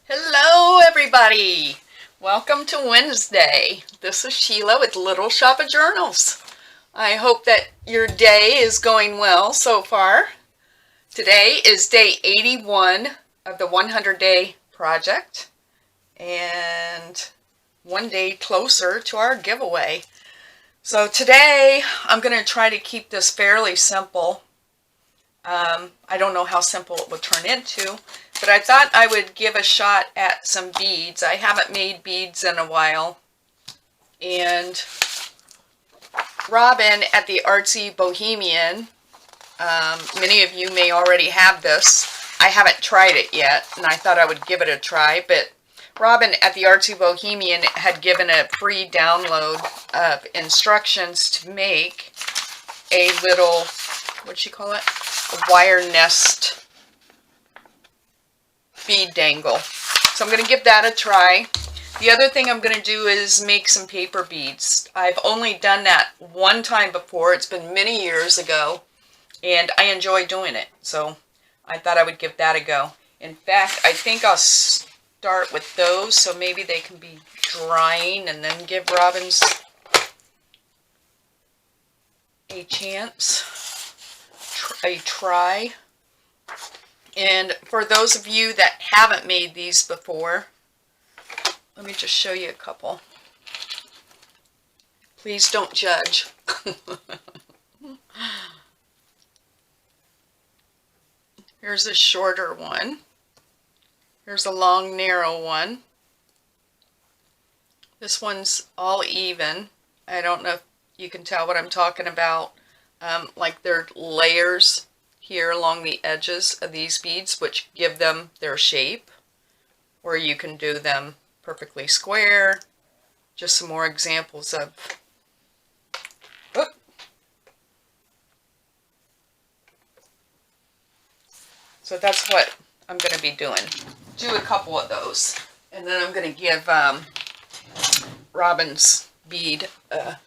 Hello everybody! Welcome to Wednesday. This is Sheila with Little Shop of Journals. I hope that your day is going well so far. Today is day 81 of the 100-day project and one day closer to our giveaway. So today I'm going to try to keep this fairly simple. I don't know how simple it will turn into, but I thought I would give a shot at some beads. I haven't made beads in a while. And Robin at the Artsy Bohemian, many of you may already have this. I haven't tried it yet, and I thought I would give it a try, but Robin at the Artsy Bohemian had given a free download of instructions to make a little, what'd she call it? A wire nest bead dangle. So I'm going to give that a try. The other thing I'm going to do is make some paper beads. I've only done that one time before. It's been many years ago, and I enjoy doing it. So I thought I would give that a go. In fact, I think I'll start with those, so maybe they can be drying, and then give Robin's a chance. A try. And for those of you that haven't made these before, let me just show you a couple. Please don't judge. Here's a shorter one. Here's a long, narrow one. This one's all even. I don't know if you can tell what I'm talking about. Like there are layers here along the edges of these beads which give them their shape, or you can do them perfectly square. Just some more examples of so that's what I'm going to be doing. Do a couple of those, and then I'm going to give Robin's bead a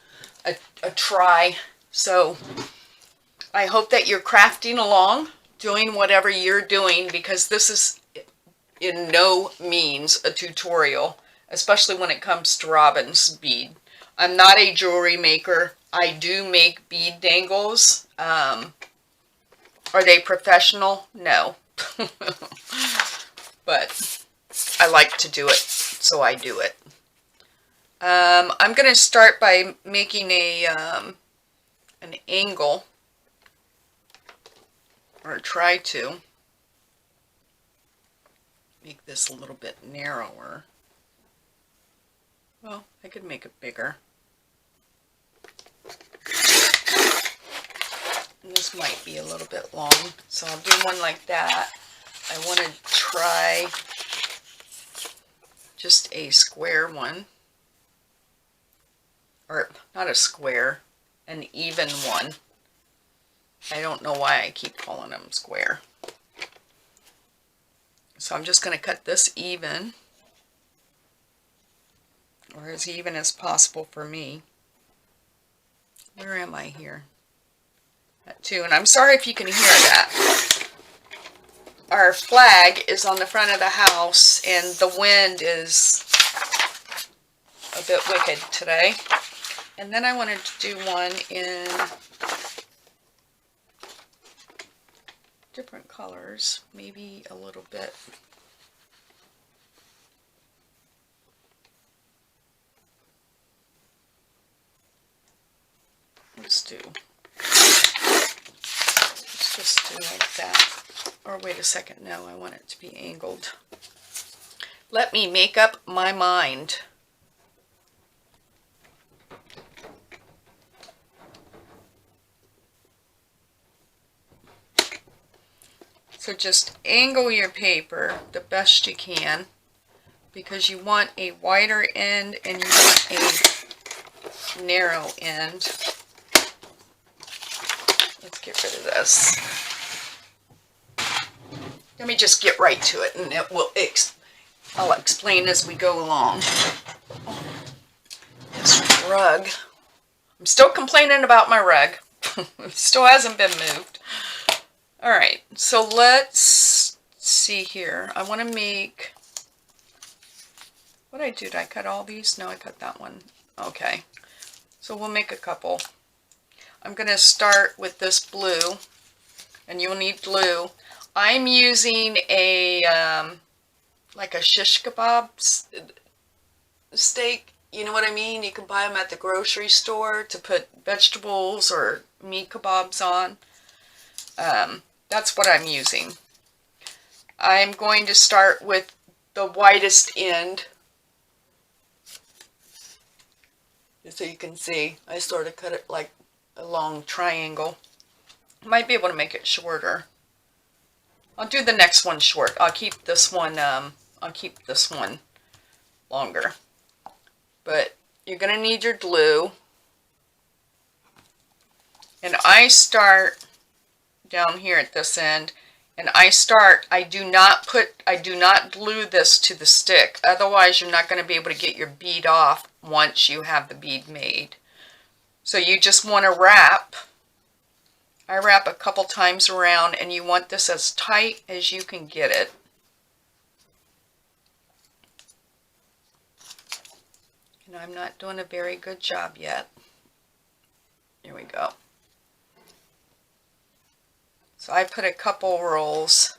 try. So I hope that you're crafting along, doing whatever you're doing, because this is in no means a tutorial, especially when it comes to Robin's bead. I'm not a jewelry maker. I do make bead dangles. Are they professional? No. But I like to do it, so I do it. I'm going to start by making an angle, or try to make this a little bit narrower. Well, I could make it bigger. And this might be a little bit long, so I'll do one like that. I want to try just a square one, or not a square, an even one. I don't know why I keep calling them square. So I'm just going to cut this even, or as even as possible for me. Where am I here? At 2, and I'm sorry if you can hear that. Our flag is on the front of the house, and the wind is a bit wicked today. And then I wanted to do one in different colors, maybe a little bit. Let's just do like that. Or wait a second, no, I want it to be angled. Let me make up my mind. So just angle your paper the best you can, because you want a wider end and you want a narrow end. Let's get rid of this. Let me just get right to it, and I'll explain as we go along. This rug. I'm still complaining about my rug. It still hasn't been moved. Alright, so let's see here. I want to make What did I do? Did I cut all these? No, I cut that one. Okay. So we'll make a couple. I'm going to start with this blue, and you'll need glue. I'm using a, like a shish kebab steak. You know what I mean? You can buy them at the grocery store to put vegetables or meat kebabs on. That's what I'm using. I'm going to start with the widest end. So you can see, I sort of cut it like a long triangle. Might be able to make it shorter. I'll do the next one short. I'll keep this one longer. But you're going to need your glue. And I start down here at this end. And I do not glue this to the stick. Otherwise, you're not going to be able to get your bead off once you have the bead made. So you just want to wrap. I wrap a couple times around, and you want this as tight as you can get it. And I'm not doing a very good job yet. Here we go. So I put a couple rolls,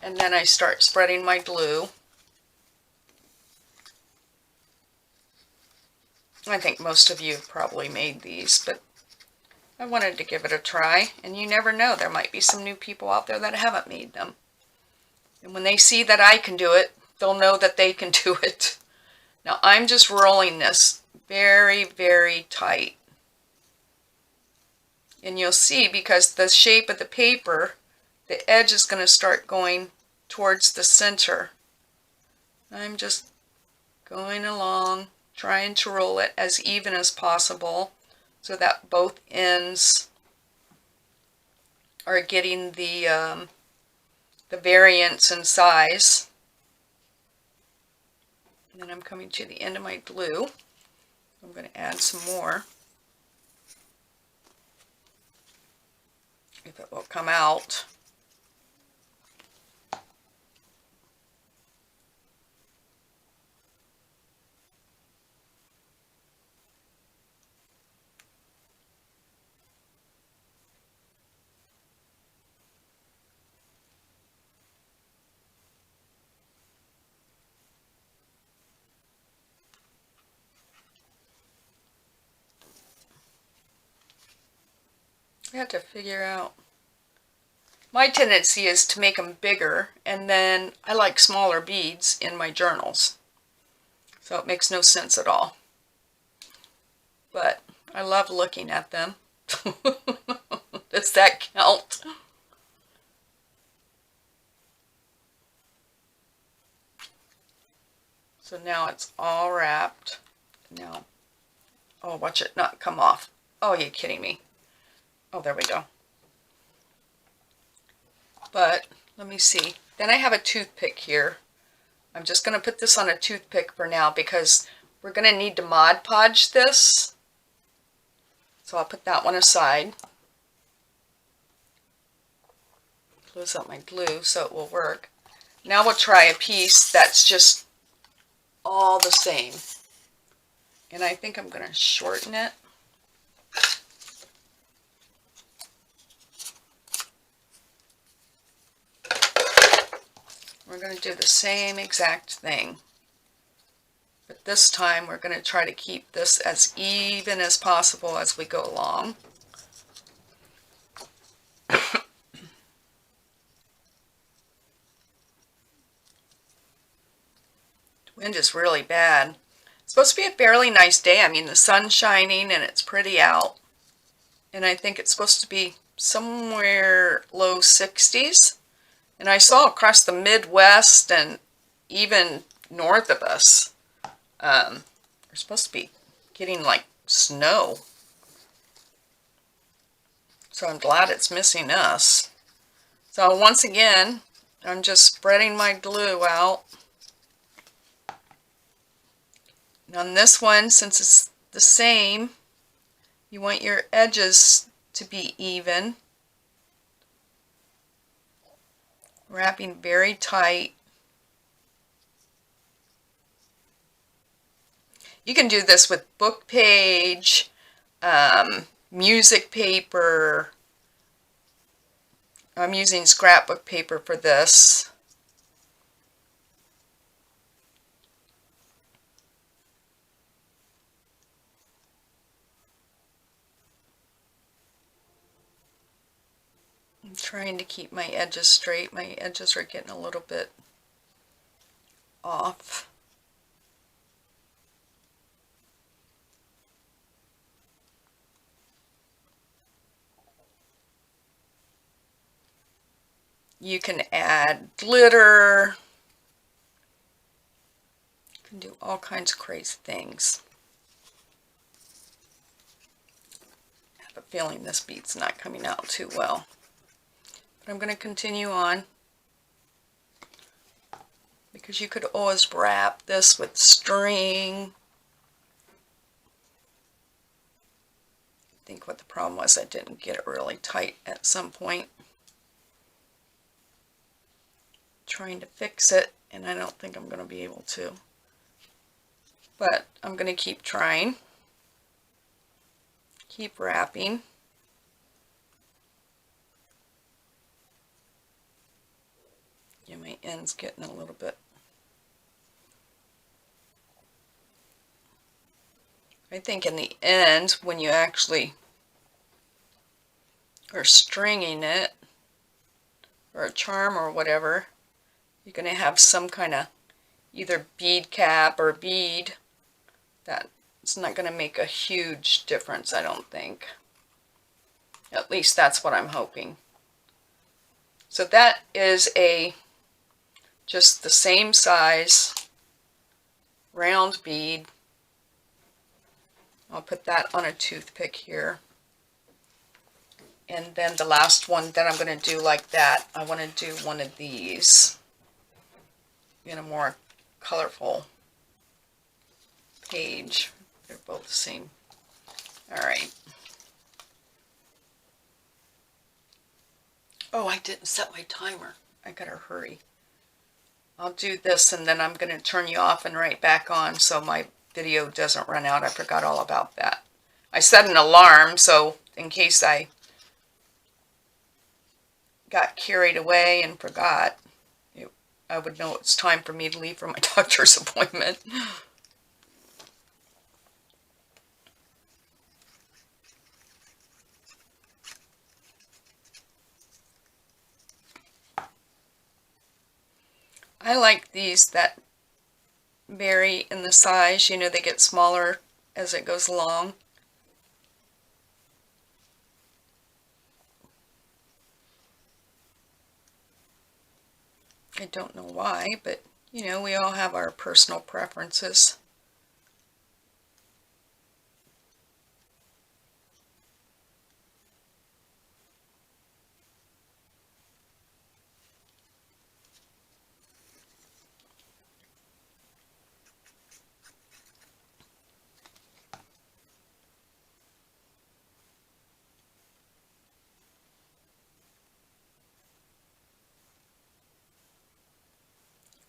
and then I start spreading my glue. I think most of you have probably made these, but I wanted to give it a try, and you never know, there might be some new people out there that haven't made them. And when they see that I can do it, they'll know that they can do it. Now I'm just rolling this very, very tight. And you'll see, because the shape of the paper, the edge is going to start going towards the center. I'm just going along, trying to roll it as even as possible so that both ends are getting the variance in size. And then I'm coming to the end of my glue. I'm going to add some more, if it will come out. I have to figure out. My tendency is to make them bigger, and then I like smaller beads in my journals. So it makes no sense at all. But I love looking at them. Does that count? So now it's all wrapped. Now, oh, watch it not come off. Oh, you're kidding me. Oh, there we go. But let me see. Then I have a toothpick here. I'm just going to put this on a toothpick for now because we're going to need to Mod Podge this. So I'll put that one aside. Close up my glue so it will work. Now we'll try a piece that's just all the same. And I think I'm going to shorten it. We're going to do the same exact thing. But this time we're going to try to keep this as even as possible as we go along. The wind is really bad. It's supposed to be a fairly nice day. I mean, the sun's shining and it's pretty out. And I think it's supposed to be somewhere low 60s. And I saw across the Midwest and even north of us, we're supposed to be getting like snow. So I'm glad it's missing us. So once again, I'm just spreading my glue out. And on this one, since it's the same, you want your edges to be even. Wrapping very tight. You can do this with book page, music paper. I'm using scrapbook paper for this. I'm trying to keep my edges straight. My edges are getting a little bit off. You can add glitter. You can do all kinds of crazy things. I have a feeling this bead's not coming out too well. But I'm going to continue on, because you could always wrap this with string. I think what the problem was, I didn't get it really tight at some point. Trying to fix it, and I don't think I'm going to be able to. But I'm going to keep trying. Keep wrapping. Yeah, my end's getting a little bit. I think in the end, when you actually are stringing it, or a charm or whatever, you're going to have some kind of either bead cap or bead. That's not going to make a huge difference, I don't think. At least that's what I'm hoping. So that is just the same size round bead. I'll put that on a toothpick here. And then the last one that I'm going to do like that, I want to do one of these in a more colorful page. They're both the same. Alright. Oh, I didn't set my timer. I gotta hurry. I'll do this and then I'm going to turn you off and right back on so my video doesn't run out. I forgot all about that. I set an alarm so in case I got carried away and forgot, I would know it's time for me to leave for my doctor's appointment. I like these that vary in the size. You know, they get smaller as it goes along. I don't know why, but you know, we all have our personal preferences.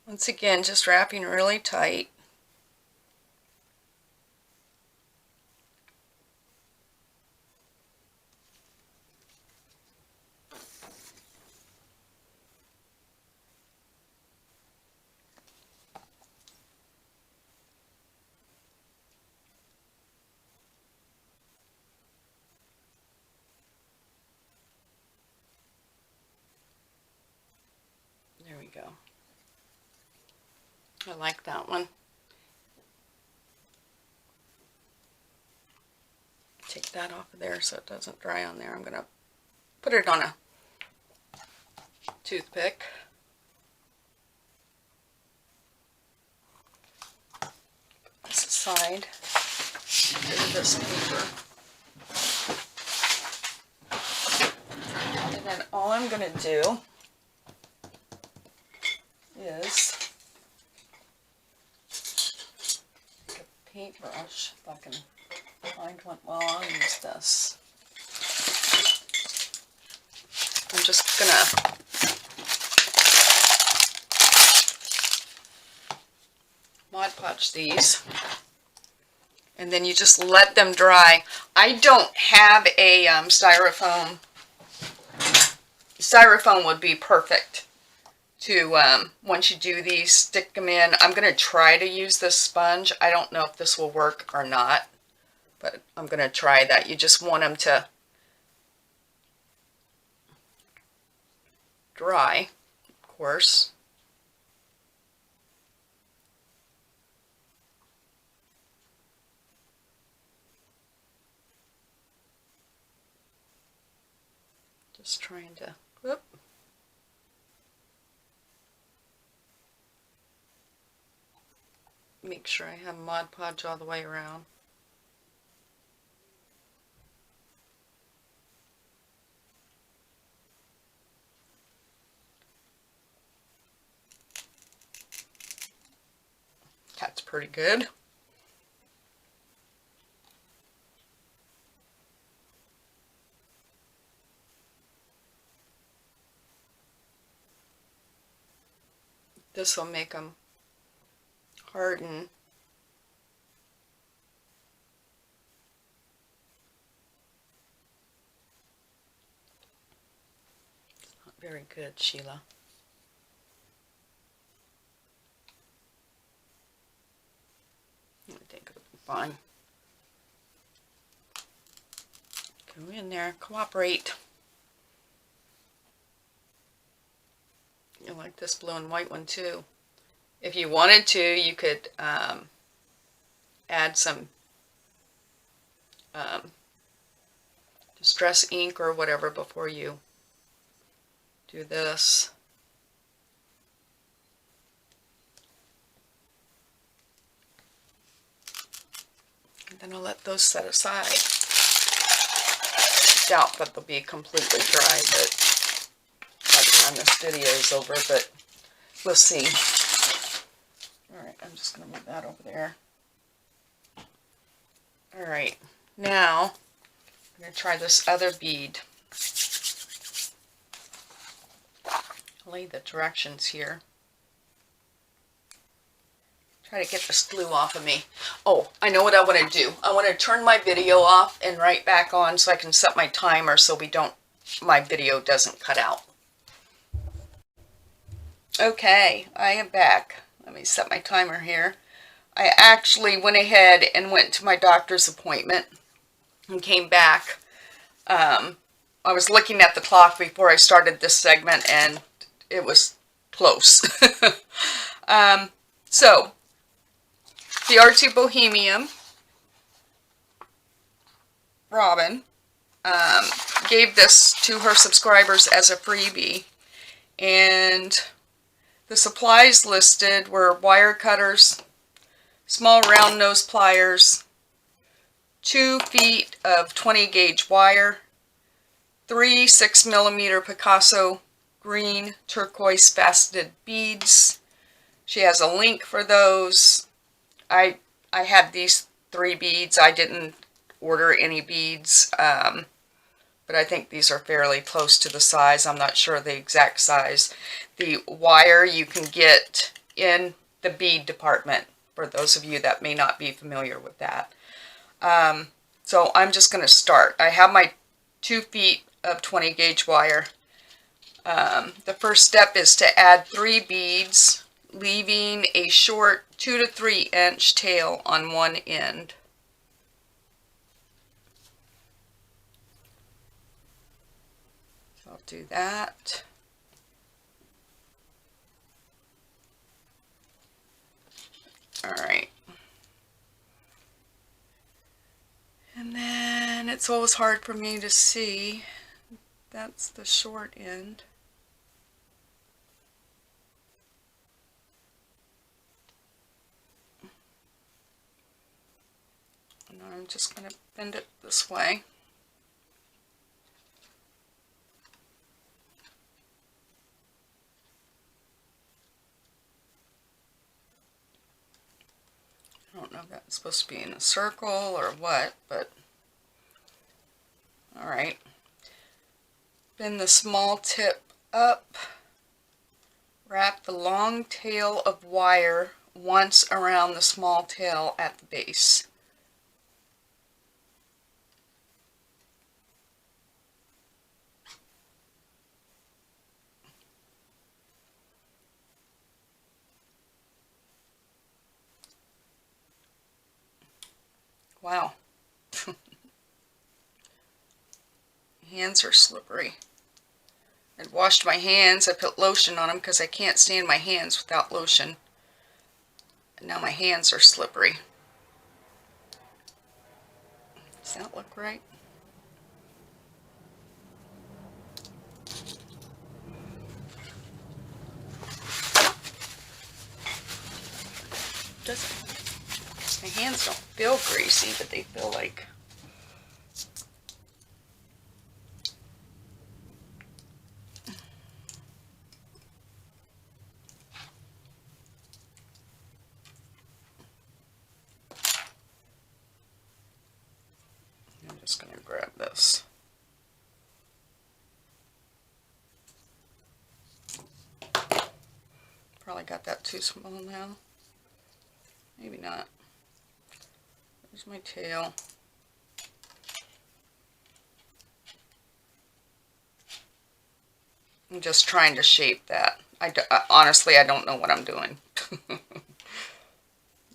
Once again, just wrapping really tight. There we go. I like that one. Take that off of there so it doesn't dry on there. I'm going to put it on a toothpick. Put this aside. Get rid of this paper. And then all I'm going to do is paintbrush, if I can find one. Well, I'll use this. I'm just gonna Mod Podge these. and then you just let them dry. I don't have a styrofoam. Styrofoam would be perfect to, once you do these, stick them in. I'm going to try to use this sponge. I don't know if this will work or not, but I'm going to try that. You just want them to dry, of course. Just trying to, whoop. Make sure I have Mod Podge all the way around. That's pretty good. This will make them harden. It's not very good, Sheila. I think it'll be fine. Go in there, cooperate. You like this blue and white one too. If you wanted to, you could add some distress ink or whatever before you do this. And then I'll let those set aside. Doubt that they'll be completely dry, but by the time this video is over, but we'll see. Alright, I'm just going to move that over there. Alright, now I'm going to try this other bead. I'll lay the directions here. Try to get this glue off of me. Oh, I know what I want to do. I want to turn my video off and right back on so I can set my timer so my video doesn't cut out. Okay, I am back. Let me set my timer here. I actually went ahead and went to my doctor's appointment and came back. I was looking at the clock before I started this segment and it was close. So, the Artsy Bohemian, Robin, gave this to her subscribers as a freebie, and the supplies listed were wire cutters, small round nose pliers, 2 feet of 20 gauge wire, 3 6mm Picasso green turquoise faceted beads. She has a link for those. I had these 3 beads. I didn't order any beads, but I think these are fairly close to the size. I'm not sure the exact size. The wire you can get in the bead department, for those of you that may not be familiar with that. So I'm just going to start. I have my 2 feet of 20 gauge wire. The first step is to add 3 beads, leaving a short 2 to 3 inch tail on one end. So I'll do that. Alright. And then it's always hard for me to see. That's the short end. And I'm just going to bend it this way. I don't know if that's supposed to be in a circle or what, but alright. Bend the small tip up. Wrap the long tail of wire once around the small tail at the base. Wow. Hands are slippery. I washed my hands. I put lotion on them because I can't stand my hands without lotion. And now my hands are slippery. Does that look right? Doesn't. My hands don't feel greasy, but they feel like... I'm just going to grab this. Probably got that too small now. Maybe not. There's my tail. I'm just trying to shape that. Honestly, I don't know what I'm doing. I'm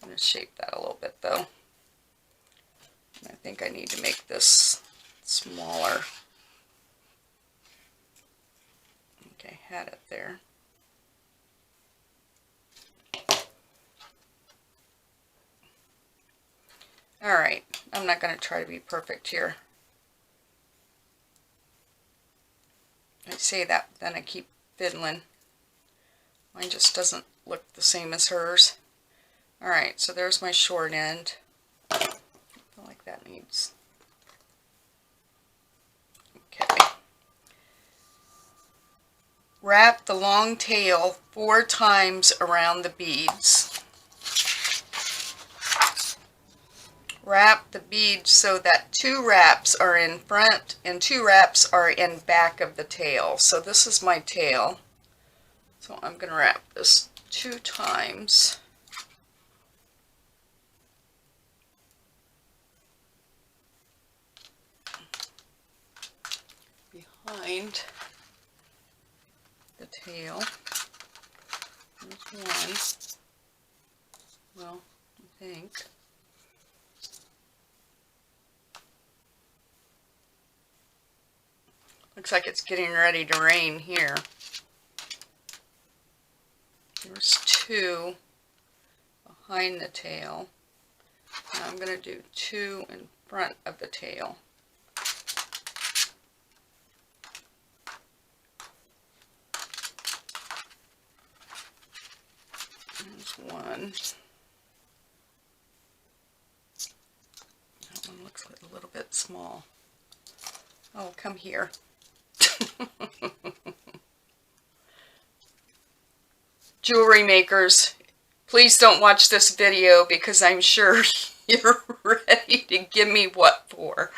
going to shape that a little bit though. I think I need to make this smaller. Okay, had it there. Alright, I'm not going to try to be perfect here. I say that, but then I keep fiddling. Mine just doesn't look the same as hers. Alright, so there's my short end. I feel like that needs... Okay. Wrap the long tail 4 times around the beads. Wrap the beads so that 2 wraps are in front and 2 wraps are in back of the tail. So this is my tail. So I'm going to wrap this 2 times. Behind the tail. There's one. Well, I think. Looks like it's getting ready to rain here. There's 2 behind the tail. And I'm going to do 2 in front of the tail. There's 1. That one looks a little bit small. Oh, come here. Jewelry makers, please don't watch this video because I'm sure you're ready to give me what for.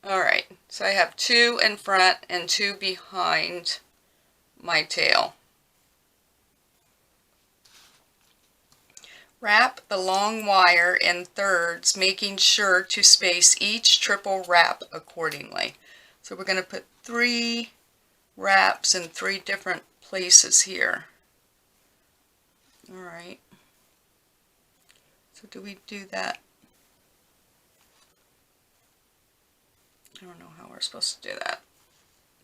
Alright, so I have 2 in front and 2 behind my tail. Wrap the long wire in thirds, making sure to space each triple wrap accordingly. So we're going to put 3 wraps in 3 different places here. Alright. So do we do that? I don't know how we're supposed to do that.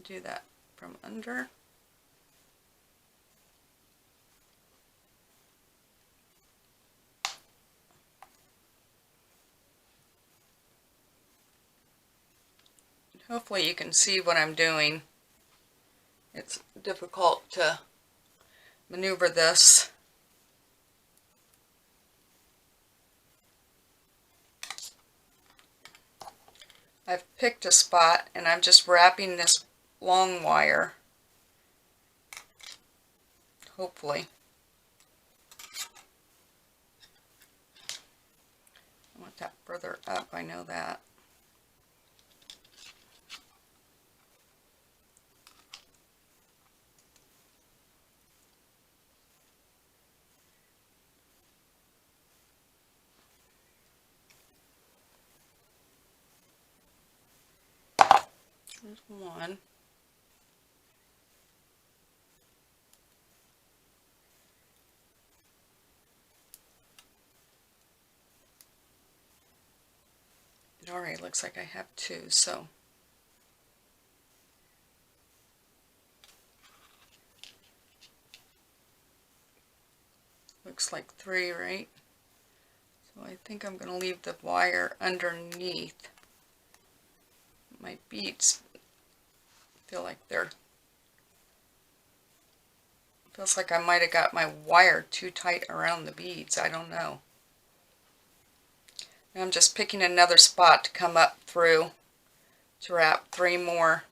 Do that from under. Hopefully you can see what I'm doing. It's difficult to maneuver this. I've picked a spot and I'm just wrapping this long wire. Hopefully. I want that further up, I know that. There's 1. Alright, looks like I have 2, so looks like 3, right? So I think I'm going to leave the wire underneath. My beads feel like feels like I might have got my wire too tight around the beads. I don't know. Now I'm just picking another spot to come up through to wrap 3 more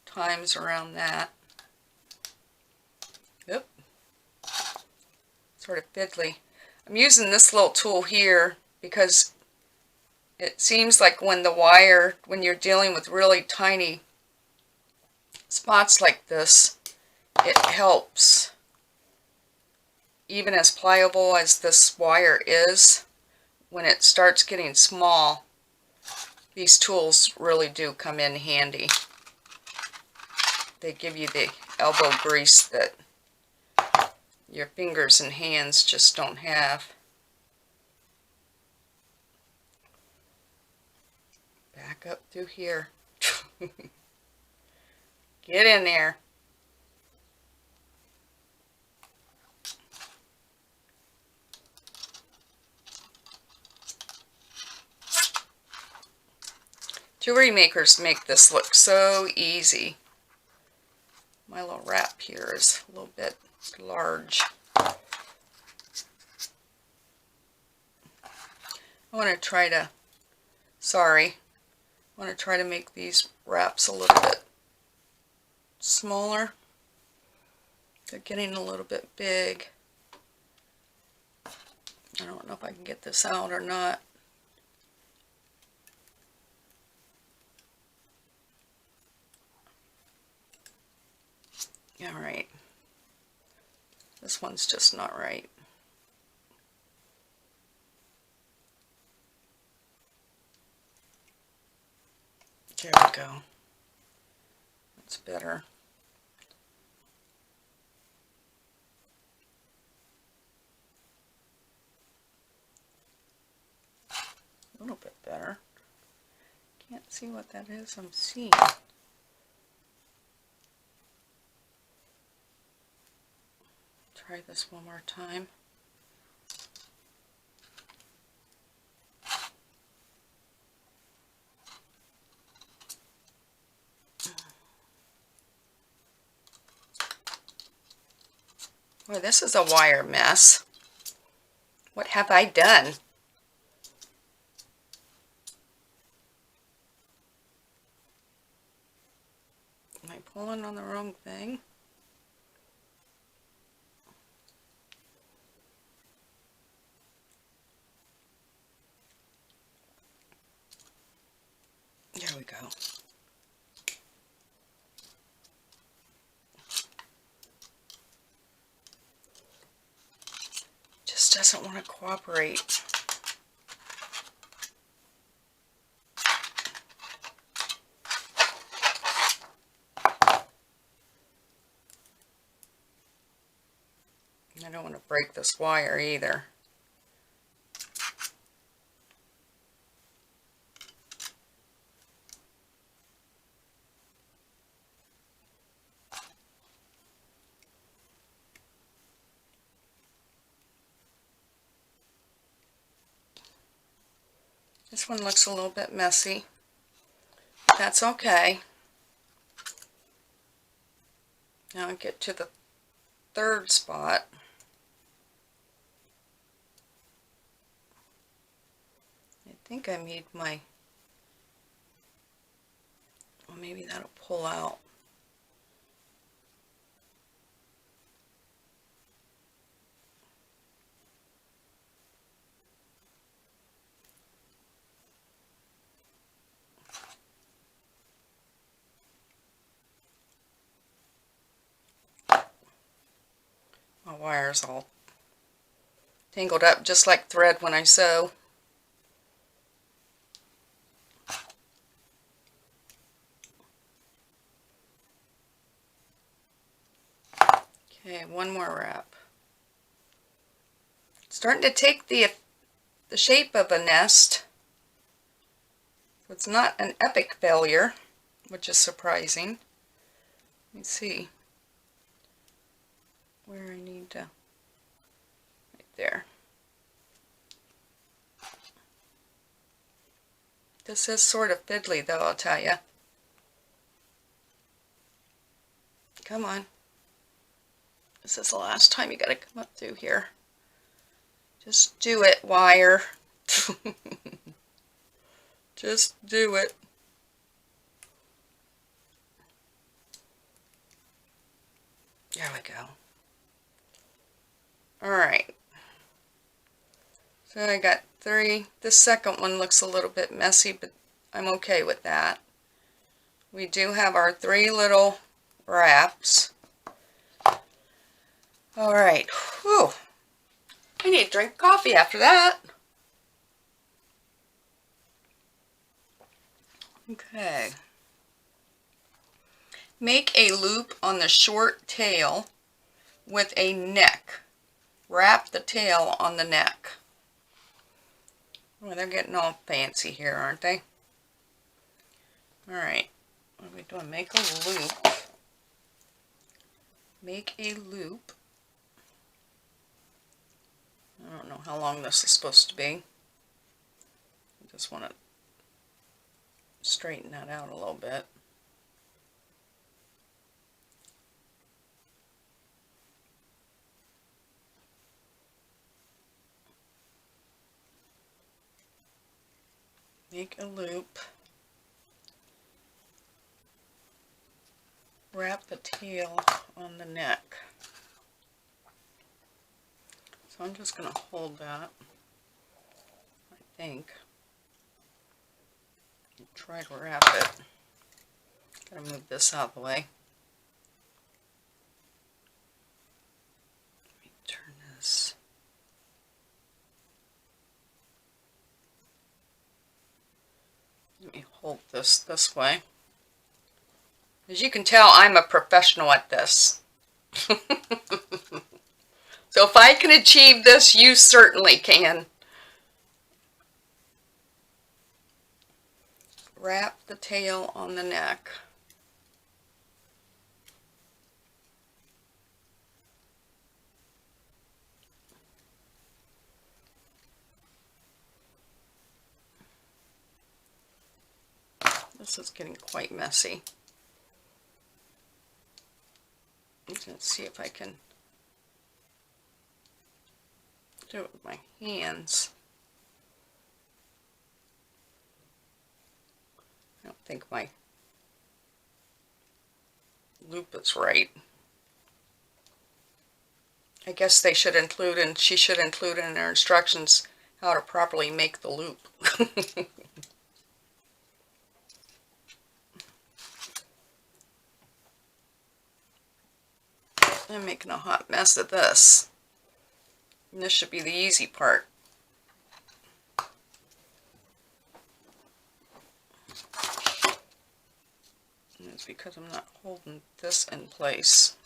times around that. Oop. Sort of fiddly. I'm using this little tool here because it seems like when you're dealing with really tiny spots like this, it helps. Even as pliable as this wire is, when it starts getting small, these tools really do come in handy. They give you the elbow grease that your fingers and hands just don't have. Back up through here. Get in there. Jewelry makers make this look so easy. My little wrap here is a little bit large. I want to try to make these wraps a little bit smaller. They're getting a little bit big. I don't know if I can get this out or not. All right. This one's just not right. There we go. That's better. A little bit better. Can't see what that is I'm seeing. Try this one more time. Boy, this is a wire mess. What have I done? Am I pulling on the wrong thing? There we go. Just doesn't want to cooperate. I don't want to break this wire either. This one looks a little bit messy. That's okay. Now I get to the 3rd spot. I think I made my, well, maybe that'll pull out. My wire's all tangled up just like thread when I sew. Okay, one more wrap. Starting to take the the shape of a nest. It's not an epic failure, which is surprising. Let me see where I need to, right there. This is sort of fiddly though, I'll tell you. Come on. This is the last time you gotta come up through here. Just do it, wire. Just do it. There we go. Alright. So I got 3. This second one looks a little bit messy, but I'm okay with that. We do have our 3 little wraps. Alright. Whew. I need to drink coffee after that. Okay. Make a loop on the short tail with a neck. Wrap the tail on the neck. Well, they're getting all fancy here, aren't they? Alright. What are we doing? Make a loop. Make a loop. I don't know how long this is supposed to be. I just want to straighten that out a little bit. Make a loop. Wrap the tail on the neck. So I'm just going to hold that, I think. And try to wrap it. Gotta move this out of the way. Let me turn this. Let me hold this way. As you can tell, I'm a professional at this. So if I can achieve this, you certainly can. Wrap the tail on the neck. This is getting quite messy. Let's see if I can do it with my hands. I don't think my loop is right. I guess they should include, and she should include in her instructions how to properly make the loop. I'm making a hot mess of this. And this should be the easy part. And it's because I'm not holding this in place.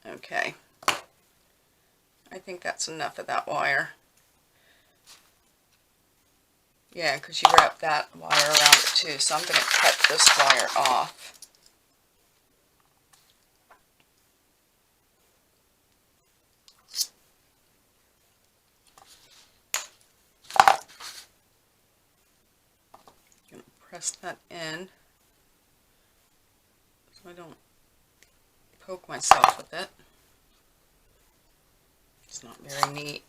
Okay. I think that's enough of that wire. Yeah, because you wrap that wire around it too, so I'm going to cut this wire off. I'm going to press that in so I don't poke myself with it. It's not very neat.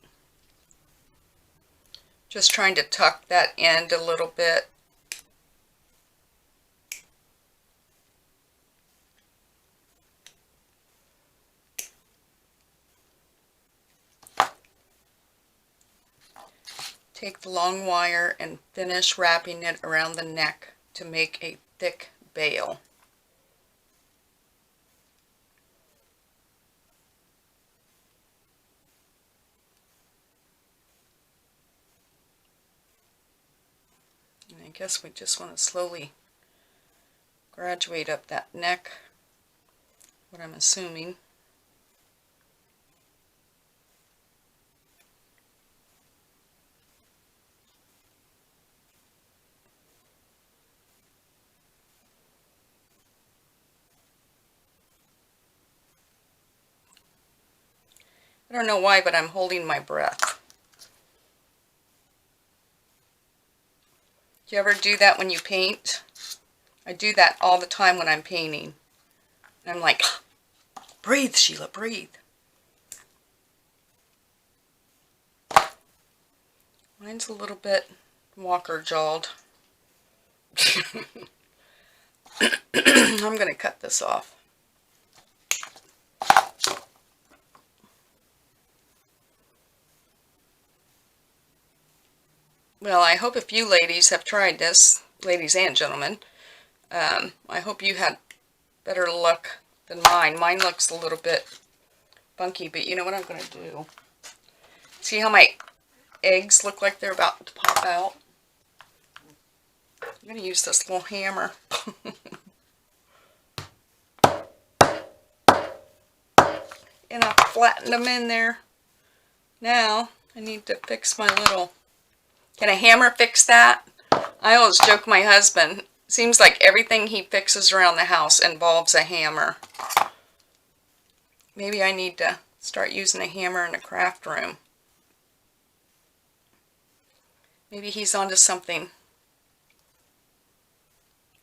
Just trying to tuck that end a little bit. Take the long wire and finish wrapping it around the neck to make a thick bail. And I guess we just want to slowly graduate up that neck, what I'm assuming. I don't know why, but I'm holding my breath. Do you ever do that when you paint? I do that all the time when I'm painting. And I'm like, breathe, Sheila, breathe. Mine's a little bit walker-jawed. I'm going to cut this off. Well, I hope if you ladies have tried this, ladies and gentlemen, I hope you had better luck than mine. Mine looks a little bit funky, but you know what I'm going to do? See how my eggs look like they're about to pop out? I'm going to use this little hammer. And I flattened them in there. Now, I need to fix my little... Can a hammer fix that? I always joke my husband, seems like everything he fixes around the house involves a hammer. Maybe I need to start using a hammer in the craft room. Maybe he's onto something.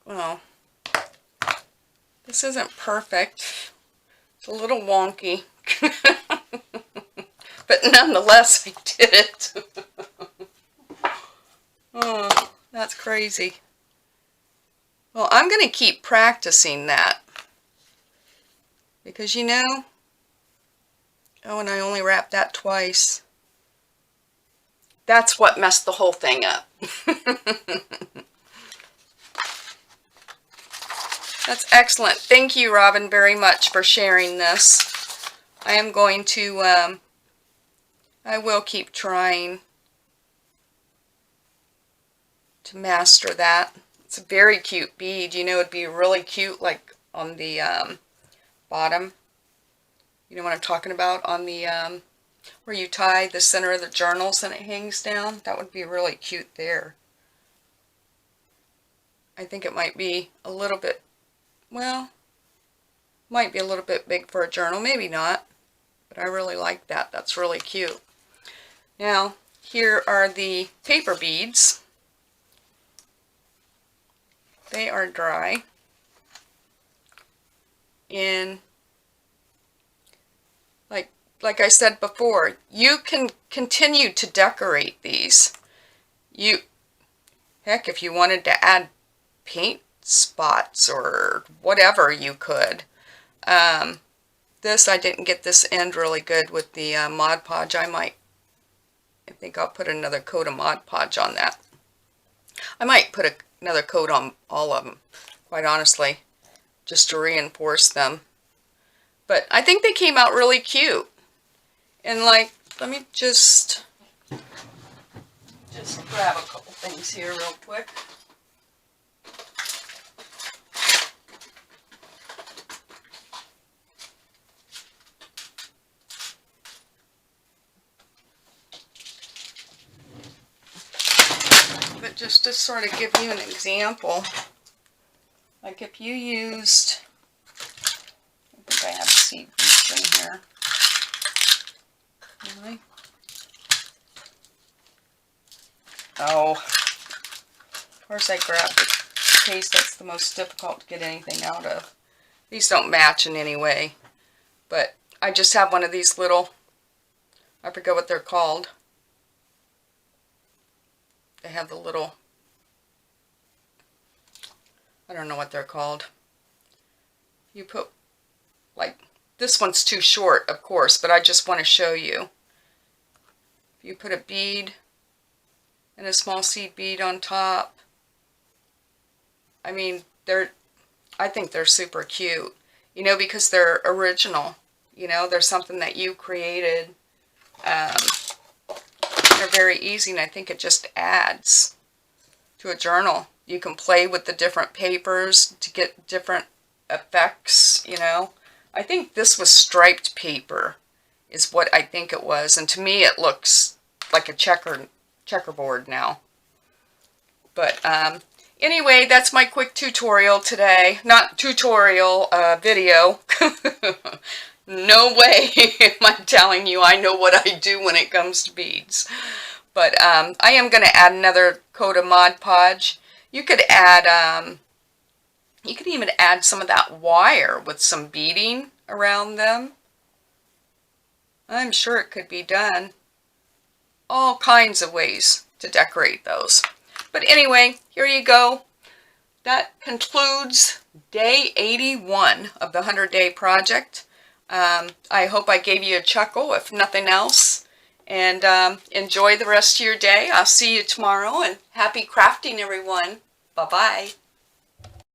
Well, this isn't perfect. It's a little wonky. But nonetheless, I did it. Oh, that's crazy. Well, I'm going to keep practicing that. Because, you know... Oh, and I only wrapped that twice. That's what messed the whole thing up. That's excellent. Thank you, Robin, very much for sharing this. I am going to... I will keep trying to master that. It's a very cute bead. You know, it'd be really cute like on the bottom. You know what I'm talking about? On the where you tie the center of the journals and it hangs down. That would be really cute there. I think it might be a little bit, well, might be a little bit big for a journal. Maybe not. But I really like that. That's really cute. Now, here are the paper beads. They are dry. And like I said before, you can continue to decorate these. Heck, if you wanted to add paint spots or whatever, you could. This, I didn't get this end really good with the Mod Podge. I think I'll put another coat of Mod Podge on that. I might put another coat on all of them, quite honestly, just to reinforce them. But I think they came out really cute. And like, let me just grab a couple things here real quick. But just to sort of give you an example, like if you used, I think I have seed beads in here. Really? Oh, of course I grabbed the case that's the most difficult to get anything out of. These don't match in any way, but I just have one of these little, I forget what they're called. They have the little, I don't know what they're called. You put, like, this one's too short, of course, but I just want to show you. If you put a bead and a small seed bead on top, I mean, I think they're super cute, you know, because they're original. You know, they're something that you created. They're very easy, and I think it just adds to a journal. you can play with the different papers to get different effects, you know. I think this was striped paper is what I think it was, and to me it looks like a checkerboard now. But anyway, that's my quick tutorial today. Not tutorial, video. No way am I telling you I know what I do when it comes to beads. But I am going to add another coat of Mod Podge. You could add, you could even add some of that wire with some beading around them. I'm sure it could be done. All kinds of ways to decorate those. But anyway, here you go. That concludes day 81 of the 100-day project. I hope I gave you a chuckle, if nothing else. And enjoy the rest of your day. I'll see you tomorrow, and happy crafting, everyone. Bye-bye.